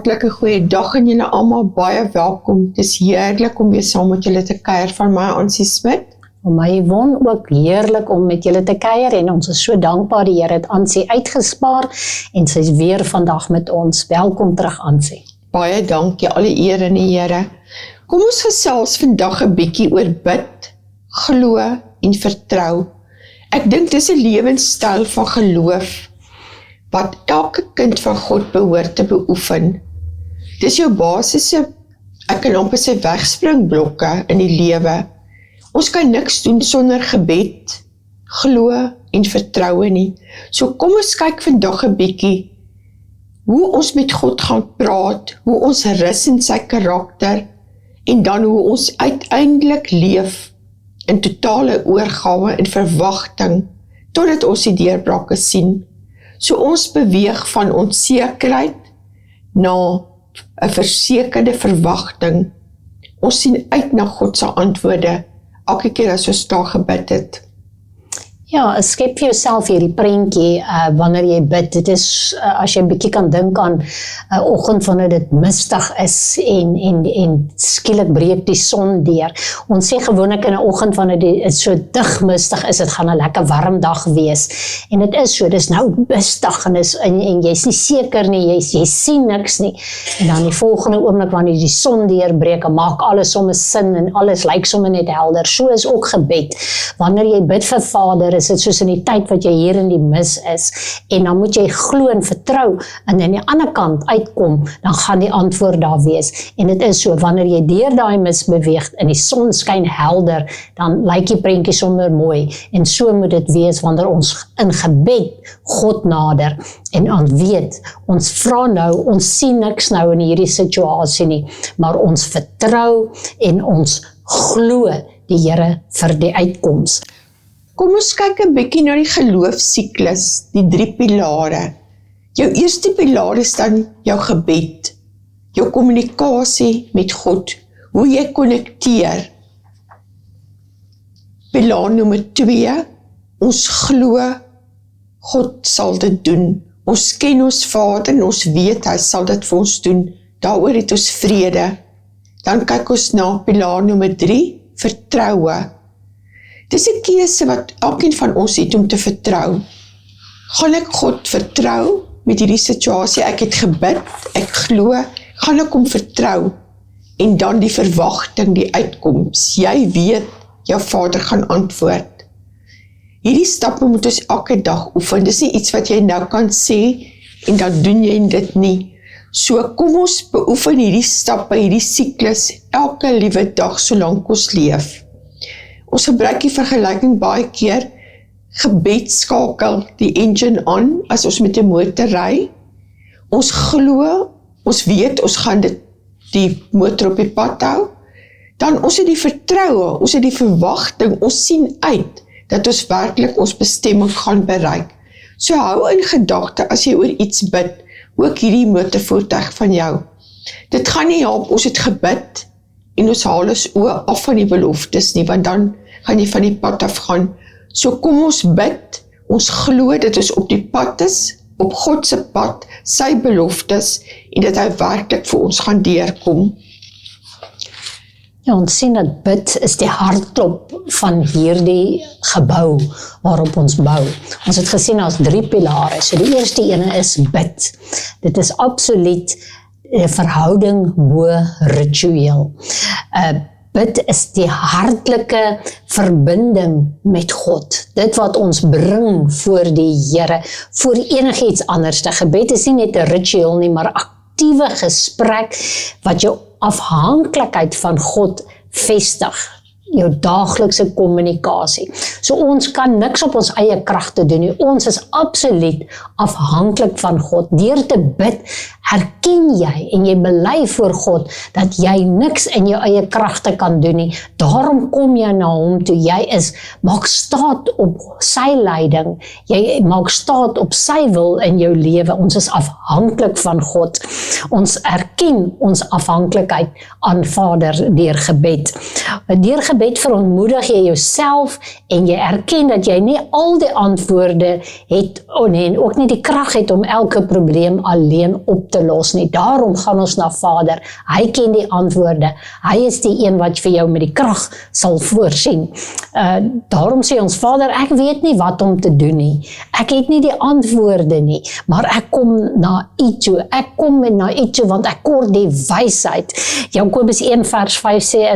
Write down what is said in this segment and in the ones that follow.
hartlike goeie dag aan julle almal, baie welkom. Dis heerlik om weer saam met julle te kuier van my Ansie Smit. Vir my Yvonne ook heerlik om met julle te kuier en ons is so dankbaar die Here het Ansie uitgespaar en sy is weer vandag met ons. Welkom terug Ansie. Baie dankie, alle eer aan die Here. Kom ons gesels vandag 'n bietjie oor bid, glo en vertrou. Ek dink dis 'n lewenstyl van geloof wat elke kind van God behoort te beoefen. Dis jou basiese, ek kan amper sê wegspringblokke in die lewe. Ons kan niks doen sonder gebed, glo en vertroue nie. So kom ons kyk vandag 'n bietjie hoe ons met God gaan praat, hoe ons rus in sy karakter en dan hoe ons uiteindelik leef in totale oorgawe en verwagting totdat ons die deurbrake sien. So ons beweeg van onsekerheid na 'n versekerde verwagting. Ons sien uit na God se antwoorde elke keer as ons daar gebid het. Ja, skep vir jouself hierdie prentjie wanneer jy bid. Dit is, as jy 'n bietjie kan dink aan 'n oggend wanneer dit mistig is en skielik breek die son deur. Ons sê gewoonlik in 'n oggend wanneer dit so dig mistig is, dit gaan 'n lekker warm dag wees. En dit is so, dis nou mistig en jy's nie seker nie, jy sien niks nie. En dan die volgende oomblik wanneer die son deurbreek, maak alles sommer sin en alles lyk sommer net helder. So is ook gebed. Wanneer jy bid vir Vader, is dit soos in die tyd wat jy hier in die mis is, en dan moet jy glo en vertrou, en aan die ander kant uitkom, dan gaan die antwoord daar wees, en dit is so, wanneer jy deur daai mis beweeg, en die son skyn helder, dan lyk die prentjie sommer mooi, en so moet dit wees, wanneer ons in gebed God nader, en ons weet, ons vra nou, ons sien niks nou in hierdie situasie nie, maar ons vertrou, en ons glo die Here vir die uitkoms. Kom ons kyk 'n bietjie na die geloofsiklus, die 3 pilare. Jou eerste pilaar is dan jou gebed, jou kommunikasie met God, hoe jy konnekteer. Pilaar nommer 2, ons glo, God sal dit doen. Ons ken ons Vader en ons weet hy sal dit vir ons doen. Daaroor het ons vrede. Dan kyk ons na pilaar nommer 3, vertroue. Dis 'n keuse wat elkeen van ons het om te vertrou. Gaan ek God vertrou met hierdie situasie? Ek het gebid, ek glo, gaan ek hom vertrou? En dan die verwagting, die uitkoms. Jy weet, jou Vader gaan antwoord. Hierdie stappe moet ons elke dag oefen. Dis nie iets wat jy nou kan sê en dan doen jy dit nie. So kom ons beoefen hierdie stappe, hierdie siklus elke liewe dag solank ons leef. Ons gebruik die vergelyking baie keer, gebed skakel die engine aan as ons met 'n motor ry. Ons glo, ons weet ons gaan die motor op die pad hou. Dan ons het die vertroue, ons het die verwagting, ons sien uit dat ons werklik ons bestemming gaan bereik. So hou in gedagte as jy oor iets bid, ook hierdie motorvoertuig van jou. Dit gaan nie help, ons het gebid en ons haal ons oë af van die beloftes nie, want dan gaan jy van die pad af gaan. So kom ons bid, ons glo dat ons op die pad is, op God se pad, sy beloftes, en dat hy werklik vir ons gaan deurkom. Ja, ons sien dat bid is die hartklop van hierdie gebou waarop ons bou. Ons het gesien as 3 pilare. So die eerste ene is bid. Dit is absoluut 'n verhouding bo ritueel. Bid is die hartlike verbinding met God. Dit wat ons bring voor die Here, voor enigiets anders. Gebed is nie net 'n ritueel nie, maar aktiewe gesprek wat jou afhanklikheid van God vestig. Jou daaglikse kommunikasie. So ons kan niks op ons eie kragte doen nie. Ons is absoluut afhanklik van God. Deur te bid, herken jy en jy bely voor God dat jy niks in jou eie kragte kan doen nie. Daarom kom jy na hom toe. Maak staat op sy leiding. Jy maak staat op sy wil in jou lewe. Ons is afhanklik van God. Ons erken ons afhanklikheid aan Vader deur gebed. Deur gebed gebed verontmoedig jy jouself en jy erken dat jy nie al die antwoorde het en ook nie die krag het om elke probleem alleen op te los nie. Daarom gaan ons na Vader. Hy ken die antwoorde. Hy is die een wat vir jou met die krag sal voorsien. Daarom sê ons, Vader, ek weet nie wat om te doen nie. Ek het nie die antwoorde nie, maar ek kom na U toe. Ek kom na U toe, want ek kort die wysheid. Jakobus 1 vers 5 sê,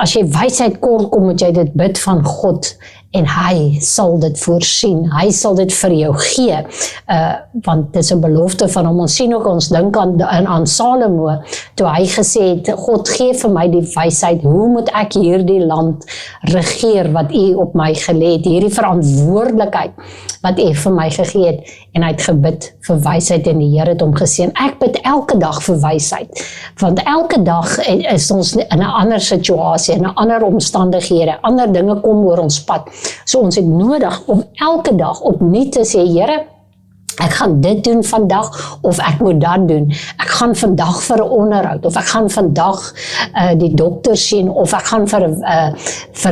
as jy wysheid kort kom, moet jy dit bid van God, en hy sal dit voorsien. Hy sal dit vir jou gee, want dit is 'n belofte van hom. Ons sien ook, ons dink aan Salomo, toe hy gesê het, God gee vir my die wysheid, hoe moet ek hierdie land regeer wat U op my gelê het, hierdie verantwoordelikheid wat U vir my gegee het, en hy het gebid vir wysheid en die Here het hom geseën. Ek bid elke dag vir wysheid, want elke dag is ons in 'n ander situasie, in 'n ander omstandighede, ander dinge kom oor ons pad. So ons het nodig om elke dag opnuut te sê, Here, ek gaan dit doen vandag, of ek moet dat doen. Ek gaan vandag vir 'n onderhoud, of ek gaan vandag die dokter sien, of ek gaan vir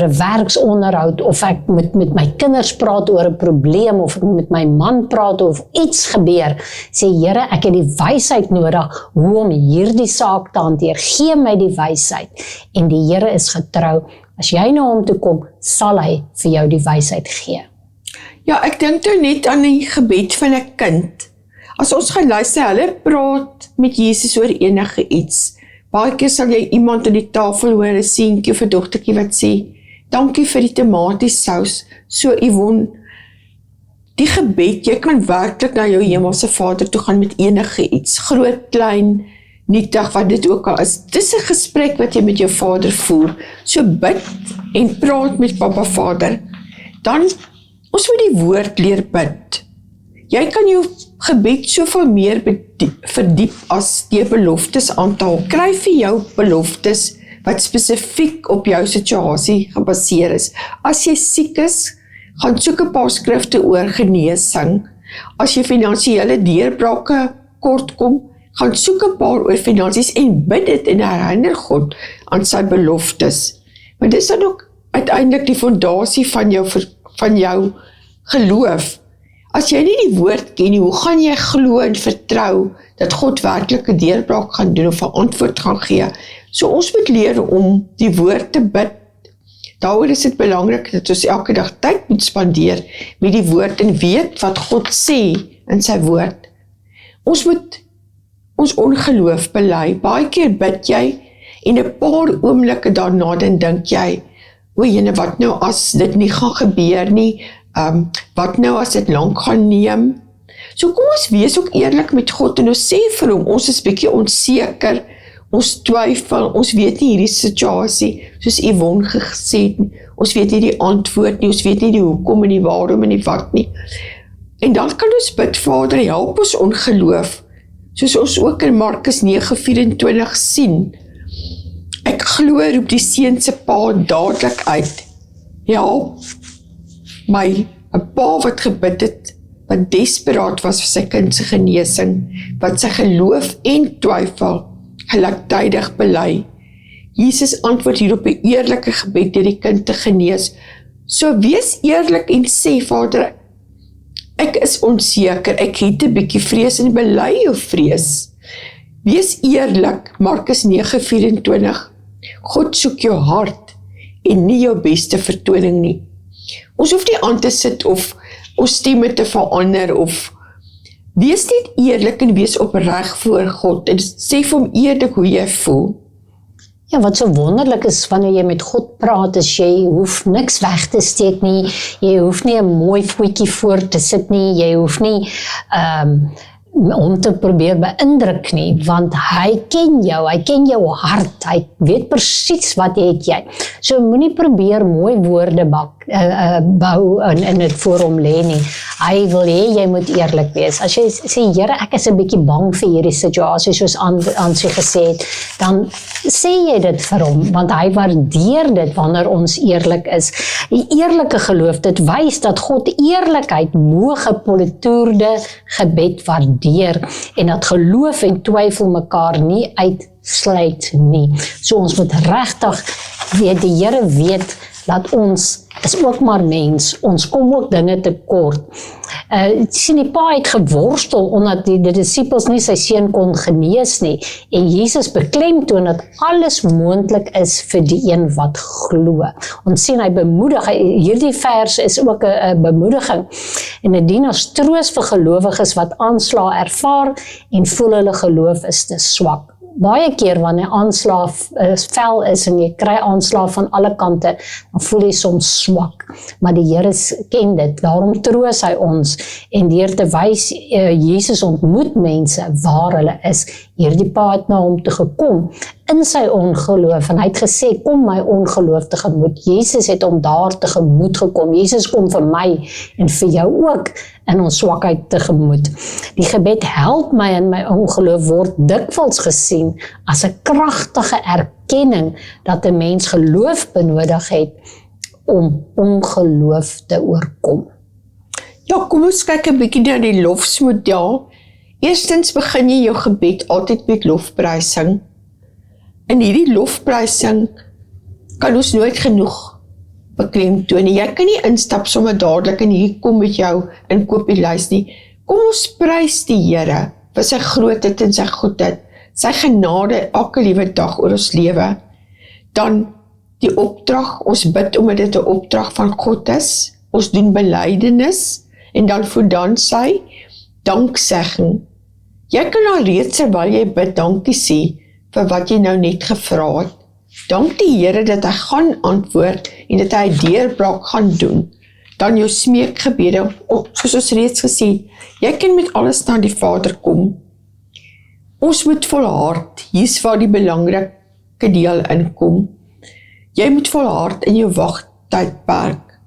'n werksonderhoud, of ek moet met my kinders praat oor 'n probleem, of ek moet met my man praat, of iets gebeur. Sê, Here, ek het die wysheid nodig, hoe om hierdie saak te hanteer. Gee my die wysheid. En die Here is getrou. As jy na hom toe kom, sal hy vir jou die wysheid gee. Ja, ek dink nou net aan die gebed van 'n kind. As ons gaan luister, hulle praat met Jesus oor enige iets. Baie keer sal jy iemand aan die tafel hoor, 'n seentjie of 'n dogtertjie wat sê, dankie vir die tomatiesous, so Yvonne. Die gebed, jy kan werklik na jou hemelse Vader toe gaan met enige iets, groot, klein, nietig, wat dit ook al is. Dis 'n gesprek wat jy met jou Vader voer. So bid en praat met Papa Vader. Dan, ons moet die woord leer bid. Jy kan jou gebed soveel meer verdiep as die beloftes aantal. Kry vir jou beloftes wat spesifiek op jou situasie gebaseer is. As jy siek is, gaan soek 'n paar skrifte oor genesing. As jy finansiële deurbrake kort kom, gaan soek 'n paar oor finansies en bid dit en herinner God aan sy beloftes. Want dit is dan ook uiteindelik die fondasie van jou geloof. As jy nie die woord ken nie, hoe gaan jy glo en vertrou dat God werklik 'n deurbraak gaan doen of 'n antwoord gaan gee? So ons moet leer om die woord te bid. Daaroor is dit belangrik dat ons elke dag tyd moet spandeer met die woord en weet wat God sê in sy woord. Ons moet ons ongeloof bely. Baie keer bid jy en 'n paar oomblikke daarna dan dink jy, o jene, wat nou as dit nie gaan gebeur nie, wat nou as dit lank gaan neem? So kom ons wees ook eerlik met God en ons sê vir hom, ons is bietjie onseker, ons twyfel, ons weet nie hierdie situasie, soos Yvonne gesê het nie, ons weet nie die antwoord nie, ons weet nie die hoekom en die waarom en die wat nie. En dan kan ons bid, Vader, help ons ongeloof, soos ons ook in Markus 9:24 sien. Ek glo, roep die seun se pa dadelik uit. Help my, 'n pa wat gebid het, wat desperaat was vir sy kind se genesing, wat sy geloof en twyfel gelyktydig bely. Jesus antwoord hierop 'n eerlike gebed deur die kind te genees. So wees eerlik en sê, Vader, ek is onseker, ek het 'n bietjie vrees en bely jou vrees. Wees eerlik, Markus 9:24. God soek jou hart en nie jou beste vertoning nie. Ons hoef nie aan te sit of ons stemme te verander of wees net eerlik en wees opreg voor God en sê vir hom eerlik hoe jy voel. Ja, wat so wonderlik is wanneer jy met God praat, is jy hoef niks weg te steek nie, jy hoef nie 'n mooi voetjie voor te sit nie, jy hoef nie om te probeer beïndruk nie, want hy ken jou hart, hy weet presies wat het jy. So moenie probeer mooi woorde bou en dit voor hom lê nie. Hy wil hê jy moet eerlik wees. As jy sê, Here, ek is 'n bietjie bang vir hierdie situasie, soos Ansie gesê het, dan sê jy dit vir hom, want hy waardeer dit wanneer ons eerlik is. Die eerlike geloof, dit wys dat God eerlikheid bo gepolitoerde gebed waardeer en dat geloof en twyfel mekaar nie uit sluit nie. So ons moet regtig weet, die Here weet, dat ons is ook maar mens, ons kom ook dinge tekort. Sien die pa het geworstel, omdat die disippels nie sy seun kon genees nie, en Jesus beklemtoon dat alles moontlik is vir die een wat glo. Ons sien hy bemoedig, hierdie vers is ook 'n bemoediging, en dit dien as troos vir gelowiges wat aanslae ervaar, en voel hulle geloof is te swak. Baie keer wanneer aanslae vel is en jy kry aanslae van alle kante, dan voel jy soms swak. Maar die Here ken dit, daarom troos hy ons en deur te wys Jesus ontmoet mense waar hulle is. Hierdie pa het na hom toe gekom in sy ongeloof en hy het gesê kom my ongeloof tegemoet. Jesus het hom daar tegemoet gekom. Jesus kom vir my en vir jou ook in ons swakheid tegemoet. Die gebed help my in my ongeloof word dikwels gesien as 'n kragtige erkenning dat 'n mens geloof benodig het om ongeloof te oorkom. Ja, kom ons kyk 'n bietjie na die lofsmodel. Eerstens begin jy jou gebed altyd met lofprysing. In hierdie lofprysing kan ons nooit genoeg beklemtoon nie. Jy kan nie instap sommer dadelik en hier kom met jou inkopieslys nie. Kom ons prys die Here vir sy grootheid en sy goedheid, sy genade elke liewe dag oor ons lewe. Dan die opdrag, ons bid omdat dit 'n opdrag van God is. Ons doen belydenis en dan voedaan sy danksegging. Jy kan al reeds terwyl jy bid dankie sê vir wat jy nou net gevra het. Dank die Here dat hy gaan antwoord en dat hy 'n deurbraak gaan doen. Dan jou smeekgebede, soos ons reeds gesê het, jy kan met alles na die Vader kom. Ons moet volhard, hier's waar die belangrike deel inkom. Jy moet volhard in jou wagtydperk.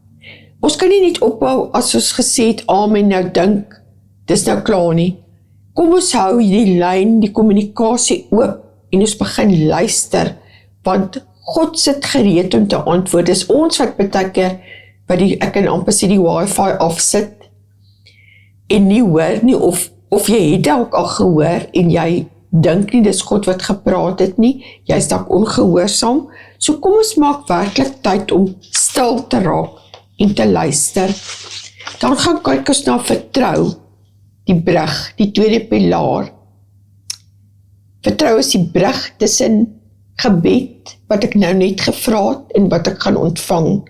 Ons kan nie net ophou as ons gesê het, amen, nou dink, dis nou klaar nie. Kom ons hou die lyn, die kommunikasie oop en ons begin luister, want God sit gereed om te antwoord. Dis ons wat baie keer, ek kan amper sê die wifi afsit, en nie hoor nie, of jy het dalk al gehoor, en jy dink nie, dis God wat gepraat het nie, jy is dalk ongehoorsaam, so kom ons maak werklik tyd om stil te raak, en te luister. Dan gaan kyk ons na vertrou, die brug, die tweede pilaar. Vertrou is die brug tussen gebed, wat ek nou net gevra het, en wat ek gaan ontvang.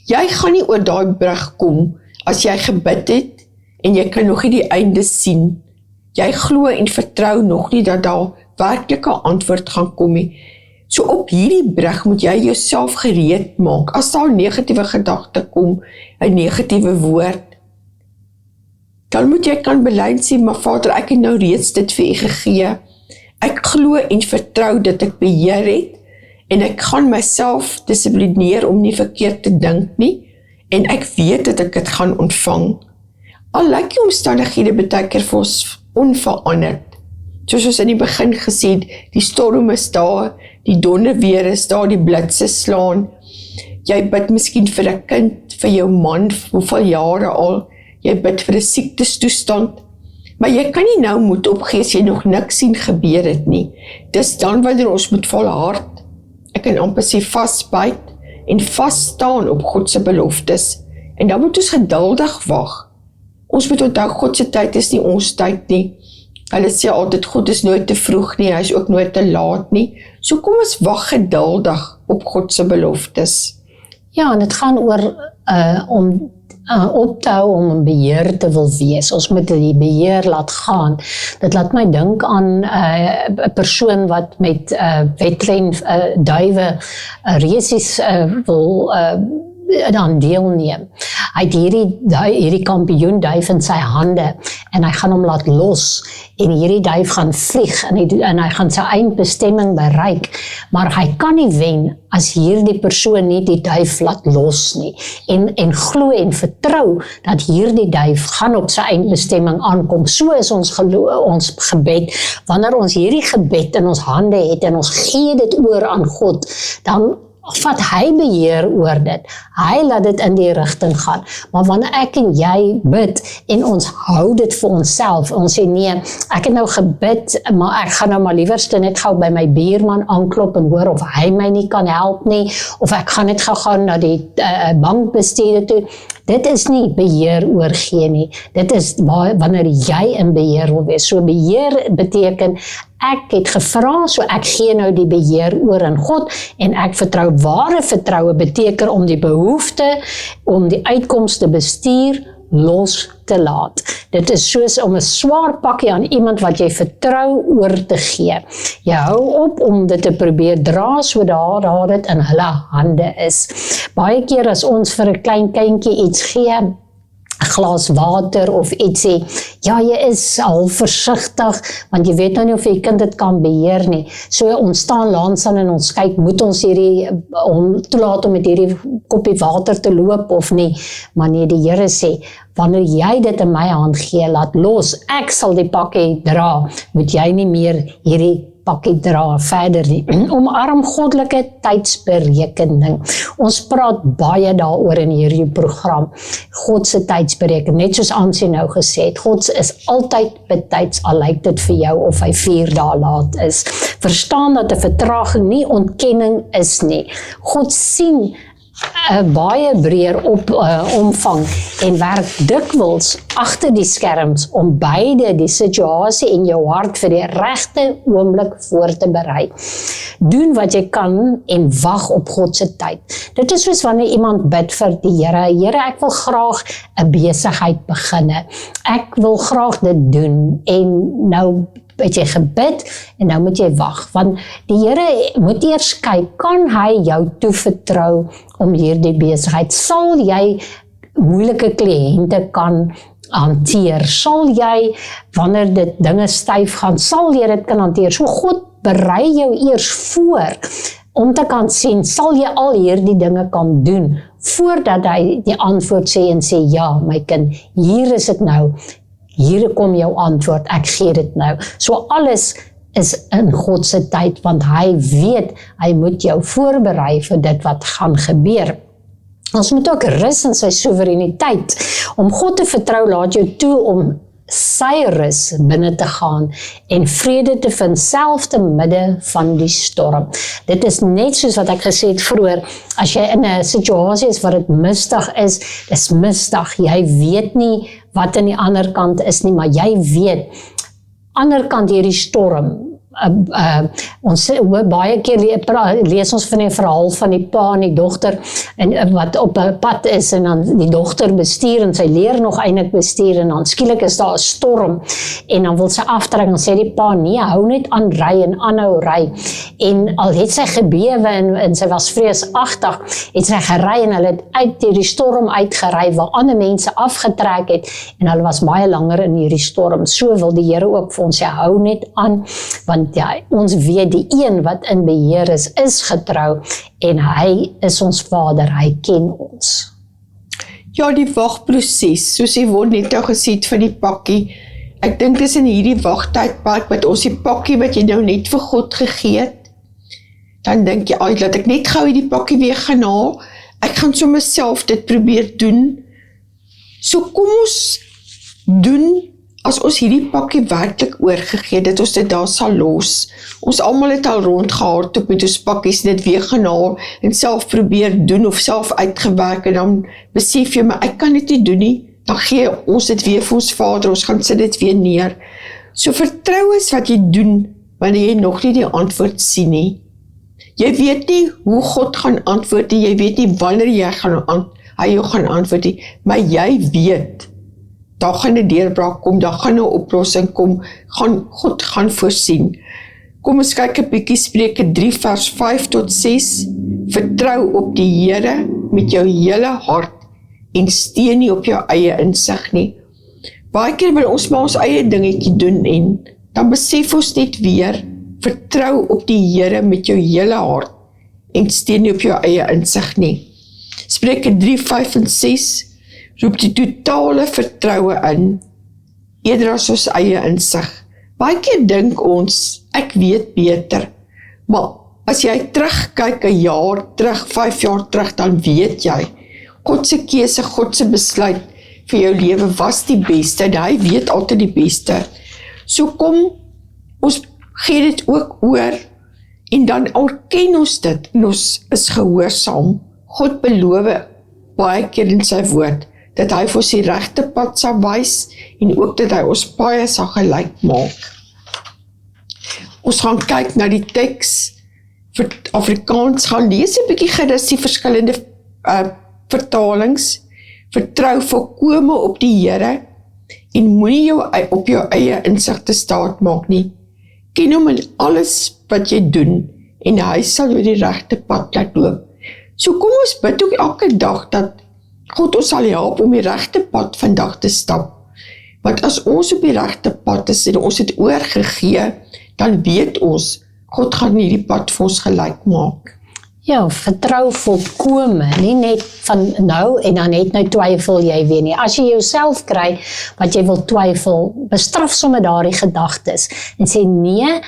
Jy gaan nie oor daai brug kom, as jy gebid het, en jy kan nog nie die einde sien. Jy glo en vertrou nog nie, dat daar werklike antwoord gaan kom nie. So op hierdie brug moet jy jouself gereed maak, as daar 'n negatiewe gedagte kom, 'n negatiewe woord, dan moet jy kan bely sê, maar Vader, ek het nou reeds dit vir u gegee. Ek glo en vertrou dat ek beheer het, en ek gaan myself dissiplineer om nie verkeerd te dink nie, en ek weet dat ek dit gaan ontvang. Al lyk die omstandighede baie keer vir ons onveranderd. Soos ons in die begin gesê het, die storm is daar, die donderweer is daar, die blitse slaan. Jy bid miskien vir 'n kind, vir jou man, hoeveel jare al, jy bid vir 'n siektestoestand, maar jy kan nie nou moed opgee as jy nog niks sien gebeur het nie. Dis dan wanneer ons moet volhard, ek kan amper sê vasbyt en vasstaan op God se beloftes, en dan moet ons geduldig wag. Ons moet onthou, God se tyd is nie ons tyd nie. Hulle sê altyd, God is nooit te vroeg nie, hy is ook nooit te laat nie. So kom ons wag geduldig op God se beloftes. Ja, en dit gaan oor om op te hou om 'n beheer te wil wees. Ons moet die beheer laat gaan. Dit laat my dink aan 'n persoon wat met wedren duwe resies wil dan deelneem. Hy het hierdie kampioen duif in sy hande en hy gaan hom laat los en hierdie duif gaan vlieg en hy gaan sy eindbestemming bereik, maar hy kan nie wen as hierdie persoon nie die duif laat los nie en glo en vertrou dat hierdie duif gaan op sy eindbestemming aankom. So is ons gebed. Wanneer ons hierdie gebed in ons hande het en ons gee dit oor aan God, dan vat hy beheer oor dit. Hy laat dit in die rigting gaan. Maar wanneer ek en jy bid en ons hou dit vir onsself, ons sê nee, ek het nou gebid, maar ek gaan nou maar liewerste net gou by my buurman aanklop en hoor of hy my nie kan help nie, of ek gaan net gou na die bankbestuurder toe. Dit is nie beheer oorgee nie. Dit is wanneer jy in beheer wil wees. So beheer beteken, ek het gevra, so ek gee nou die beheer oor aan God en ek vertrou. Ware vertroue beteken om die behoefte, om die uitkomste bestuur, los te laat. Dit is soos om 'n swaar pakkie aan iemand wat jy vertrou oor te gee. Jy hou op om dit te probeer dra, sodat dit in hulle hande is. Baie keer as ons vir 'n klein kindjie iets gee, 'n glas water of iets sê, ja, jy is al versigtig, want jy weet nou nie of jy kind dit kan beheer nie. So ons staan langs aan en ons kyk, moet ons toelaat om met hierdie koppie water te loop of nie? Maar nee, die Here sê, wanneer jy dit in my hand gee, laat los, ek sal die pakkie dra, moet jy nie meer hierdie pakkie dra verder nie. Omarm goddelike tydsberekening. Ons praat baie daaroor in hierdie program. God se tydsberekening, net soos Ansie nou gesê het, God is altyd betyds, al lyk dit vir jou of hy 4 dae laat is. Verstaan dat 'n vertraging nie ontkenning is nie. God sien 'n baie breër omvang en werk dikwels agter die skerms om beide die situasie en jou hart vir die regte oomblik voor te berei. Doen wat jy kan en wag op God se tyd. Dit is soos wanneer iemand bid vir die Here. Here, ek wil graag 'n besigheid beginne. Ek wil graag dit doen en nou het jy gebid en nou moet jy wag, want die Here moet eers kyk, kan hy jou toevertrou om hierdie besigheid? Sal jy moeilike kliënte kan hanteer? Sal jy, wanneer dit dinge styf gaan, sal jy dit kan hanteer? So God berei jou eers voor, om te kan sien, sal jy al hierdie dinge kan doen, voordat hy die antwoord sê en sê, ja, my kind, hier is dit nou, hier kom jou antwoord, ek gee dit nou. So alles is in God se tyd, want hy weet, hy moet jou voorberei vir dit wat gaan gebeur. Ons moet ook rus in sy soewereiniteit. Om God te vertrou, laat jou toe om sy rus binne te gaan en vrede te vind, selfs te midde van die storm. Dit is net soos wat ek gesê het vroeër, as jy in 'n situasie is wat dit mistig is, dis mistig, jy weet nie wat aan die ander kant is nie, maar jy weet, ander kant hierdie storm, ons hoor baie keer lees ons van die verhaal van die pa en die dogter en wat op 'n pad is en dan die dogter bestuur en sy leer nog eintlik bestuur en dan skielik is daar 'n storm en dan wil sy aftrek en sê die pa nee, hou net aan ry en aanhou ry en al het sy gebewe en sy was vreesagtig, het sy gery en hulle het uit hierdie storm uitgery waar ander mense afgetrek het en hulle was baie langer in hierdie storm. So wil die Here ook vir ons sê, hou net aan, want ja, ons weet die een wat in beheer is getrou en hy is ons Vader, hy ken ons. Ja, die wagproses, soos jy word net nou gesê het van die pakkie, ek dink dis in hierdie wagtydperk met ons die pakkie wat jy nou net vir God gegee het, dan dink jy, laat ek net gou die pakkie weer gaan haal, ek gaan sommer self dit probeer doen. So kom ons doen, as ons hierdie pakkie werklik oorgegee, dat ons dit daar sal los. Ons almal het al rondgehardloop met ons pakkies, dit weer gaan haal, en self probeer doen, of self uitgewerk, en dan besef jy, maar ek kan dit nie doen nie, dan gee ons dit weer vir ons Vader, ons gaan sit dit weer neer. So vertrou is wat jy doen, wanneer jy nog nie die antwoord sien nie. Jy weet nie hoe God gaan antwoord nie, jy weet nie wanneer hy jou gaan antwoord nie, maar jy weet, daar gaan 'n deurbraak kom, daar gaan 'n oplossing kom, God gaan voorsien. Kom ons kyk 'n bietjie Spreuke 3 vers 5 tot 6. Vertrou op die Here met jou hele hart en steun nie op jou eie insig nie. Baie keer wil ons maar ons eie dingetjie doen en dan besef ons net weer, vertrou op die Here met jou hele hart en steun nie op jou eie insig nie. Spreuke 3, 5 en 6 roep die totale vertroue in, eerder as ons eie insig. Baie keer dink ons, ek weet beter, maar as jy terugkyk 'n jaar terug, 5 jaar terug, dan weet jy, God se keuse, God se besluit vir jou lewe was die beste, en hy weet altyd die beste. So kom, ons gee dit ook oor, en dan erken ons dit, en ons is gehoorsaam. God beloof baie keer in sy woord, dat hy vir ons die regte pad sal wys, en ook dat hy ons paaie sal gelyk maak. Ons gaan kyk na die teks, vir Afrikaans, gaan lees 'n bietjie gerus die verskillende vertalings, vertrou volkome op die Here, en moenie jou op jou eie insigte staat maak nie. Ken hom in alles wat jy doen, en hy sal jou die regte pad laat loop. So kom ons bid ook elke dag, dat God ons sal help om die regte pad vandag te stap. Want as ons op die regte pad is, en ons het oorgegee, dan weet ons, God gaan hierdie pad vir ons gelyk maak. Ja, vertrou volkome, nie net van nou en dan net nou twyfel jy weer nie. As jy jouself kry wat jy wil twyfel, bestraf sommer daardie gedagtes en sê nee,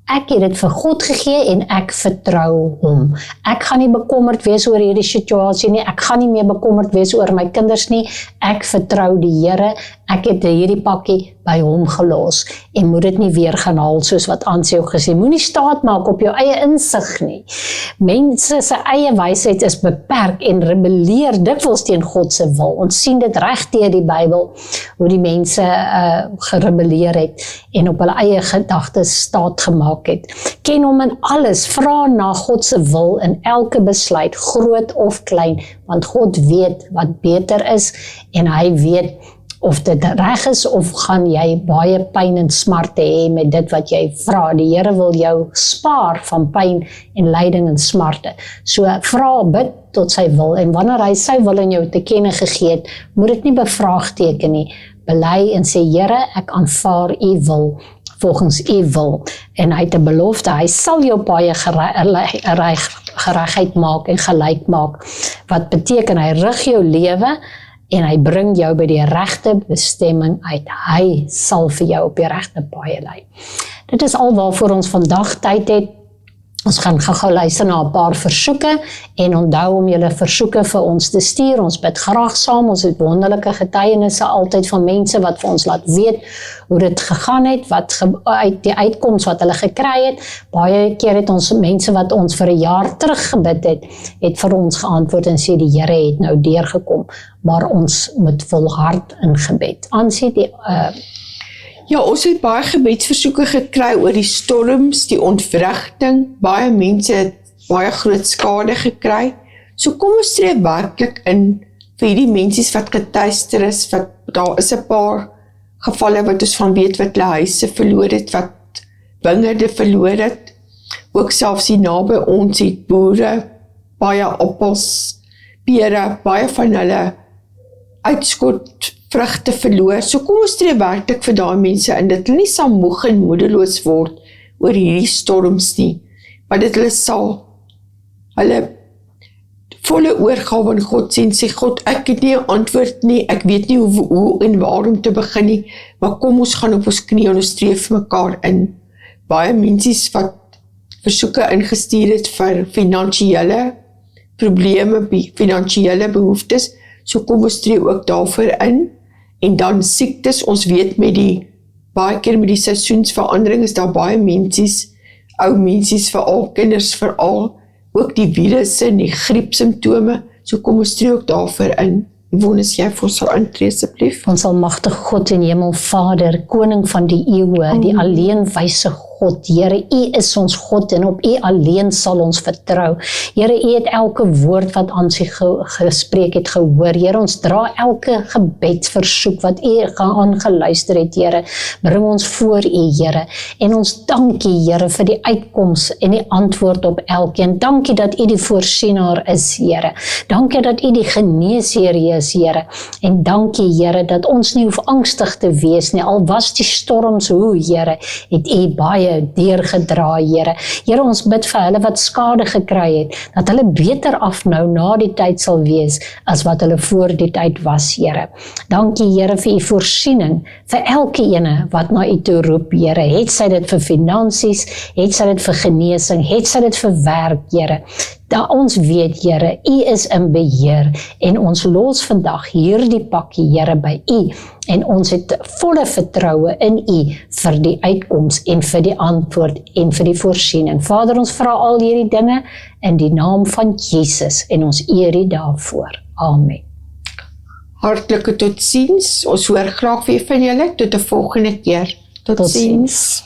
ek het dit vir God gegee en ek vertrou hom. Ek gaan nie bekommerd wees oor hierdie situasie nie, ek gaan nie meer bekommerd wees oor my kinders nie, ek vertrou die Here, ek het hierdie pakkie by hom gelos en moet dit nie weer gaan haal soos wat Ansie ook gesê, moenie staat maak op jou eie insig nie. Mense se eie wysheid is beperk en rebelleer dikwels teen God se wil. Ons sien dit reg deur die Bybel, hoe die mense gerebelleer het en op hulle eie gedagtes staat gemaak het. Ken hom in alles, vra na God se wil in elke besluit, groot of klein, want God weet wat beter is en hy weet of dit reg is of gaan jy baie pyn en smarte hê met dit wat jy vra. Die Here wil jou spaar van pyn en lyding en smarte. So vra, bid tot sy wil en wanneer hy sy wil in jou te kenne gegee het, moet dit nie bevraagteken nie. Bely en sê, Here, ek aanvaar u wil volgens u wil. En hy het 'n belofte, hy sal jou paaie geregheid maak en gelyk maak. Wat beteken, hy rig jou lewe en hy bring jou by die regte bestemming uit. Hy sal vir jou op die regte paaie lei. Dit is al waarvoor ons vandag tyd het. Ons gaan gou luister na 'n paar versoeke en onthou om julle versoeke vir ons te stuur. Ons bid graag saam. Ons het wonderlike getuienisse altyd van mense wat vir ons laat weet hoe dit gegaan het, wat uit die uitkoms wat hulle gekry het. Baie keer het ons mense wat ons vir 'n jaar terug gebid het vir ons geantwoord en sê die Here het nou deurgekom, maar ons moet volhard in gebed. Aansien die Ja, ons het baie gebedsversoeke gekry oor die storms, die ontwrigting. Baie mense het baie groot skade gekry. So kom ons tree werklik in vir die mense wat getuister is, wat daar is 'n paar gevalle wat ons van weet wat hulle huise verloor het, wat wingerde verloor het. Ook selfs hier naby ons het boere, baie appels, pere, baie van hulle uitskot vrugte verloor. So kom ons tree werklik vir daai mense in, dat hulle nie sal moeg en moedeloos word oor hierdie storms nie, maar dat hulle sal hulle volle oorgawe aan God sê God, ek het nie 'n antwoord nie, ek weet nie hoe en waar om te begin nie, maar kom ons gaan op ons knie en ons tree vir mekaar in. Baie mense wat versoeke ingestuur het vir finansiële probleme, finansiële behoeftes, so kom ons tree ook daarvoor in. En dan siektes, ons weet baie keer met die seisoensverandering is daar baie mensies, ou mensies veral, kinders veral, ook die virusse en die griepsymptome, so kom ons tree ook daarvoor in. Yvonne, as jy vir ons sal intree asseblief. Ons almagtige God en Hemelvader, koning van die eeue, die alleenwyse God, Here, U is ons God en op U alleen sal ons vertrou. Here, U het elke woord wat aan sy gespreek het gehoor. Here, ons dra elke gebedsversoek wat U aangeluister het, Here. Bring ons voor U, Here. En ons dank U, Here, vir die uitkoms en die antwoord op elkeen. Dankie dat U die voorsienaar is, Here. Dankie dat U die geneesheer is, Here. En dankie, Here, dat ons nie hoef angstig te wees nie. Al was die storms hoe, Here, het U baie tye deurgedra, Here. Here, ons bid vir hulle wat skade gekry het, dat hulle beter af nou na die tyd sal wees, as wat hulle voor die tyd was, Here. Dankie, Here, vir u voorsiening, vir elke ene wat na u toe roep, Here. Het sy dit vir finansies, het sy dit vir genesing, het sy dit vir werk, Here. Dat ons weet, Here, u is in beheer, en ons los vandag hierdie pakkie, Here, by u, en ons het volle vertroue in u, vir die uitkoms, en vir die antwoord, en vir die voorsiening. Vader, ons vra al hierdie dinge, in die naam van Jesus, en ons eer u daarvoor. Amen. Hartlike totsiens, ons hoor graag weer van julle, tot die volgende keer. Totsiens.